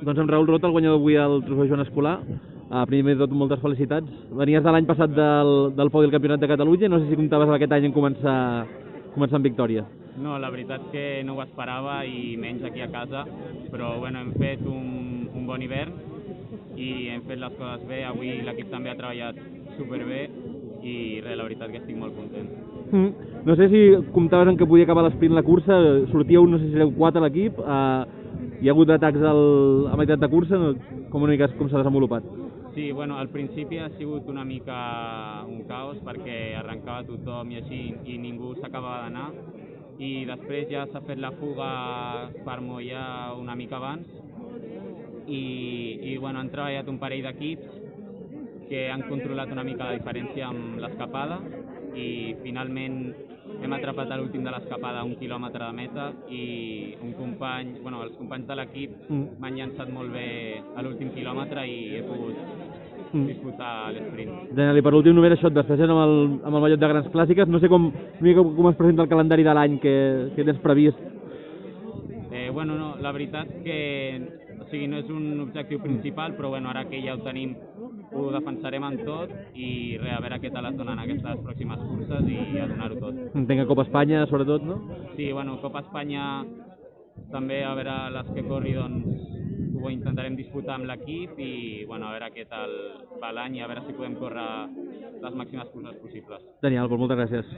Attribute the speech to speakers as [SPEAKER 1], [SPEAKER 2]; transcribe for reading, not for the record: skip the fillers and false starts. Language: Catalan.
[SPEAKER 1] Doncs en Raül Rota, el guanyador avui al trofeu Joan Escolà. Primer de tot, moltes felicitats. Venies de l'any passat del podi del Campionat de Catalunya, no sé si comptaves aquest any en començar amb victòria.
[SPEAKER 2] No, la veritat que no ho esperava i menys aquí a casa, però bueno, hem fet un bon hivern i hem fet les coses bé. Avui l'equip també ha treballat superbé i res, la veritat que estic molt content.
[SPEAKER 1] No sé si comptaves en que podia acabar l'esprint la cursa, sortíeu, no sé si éreu 4 a l'equip, hi ha hagut atacs a meitat de cursa, com s'ha desenvolupat?
[SPEAKER 2] Sí, bueno, al principi ha sigut una mica un caos perquè arrencava tothom i així i ningú s'acabava d'anar i després ja s'ha fet la fuga per Mollà una mica abans i bueno, han treballat un parell d'equips que han controlat una mica la diferència amb l'escapada i finalment hem atrapat a l'últim de l'escapada a 1 quilòmetre de meta i els companys de l'equip m'han llançat molt bé a l'últim quilòmetre i he pogut disputar l'esprint.
[SPEAKER 1] Daniel, i per l'últim només això, et despeixes amb el mallot de grans clàssiques, no sé com es presenta el calendari de l'any que tens previst.
[SPEAKER 2] Bueno, no, la veritat que no és un objectiu principal, però bueno, ara que ja ho tenim ho defensarem amb tot i a veure què tal es donen aquestes pròximes curses i a donar-ho tot.
[SPEAKER 1] Entenc que Copa Espanya, sobretot, no?
[SPEAKER 2] Sí, bueno, Copa Espanya també, a veure les que corri, doncs ho intentarem disputar amb l'equip i bueno, a veure què tal va l'any i a veure si podem córrer les màximes curses possibles.
[SPEAKER 1] Daniel, moltes gràcies.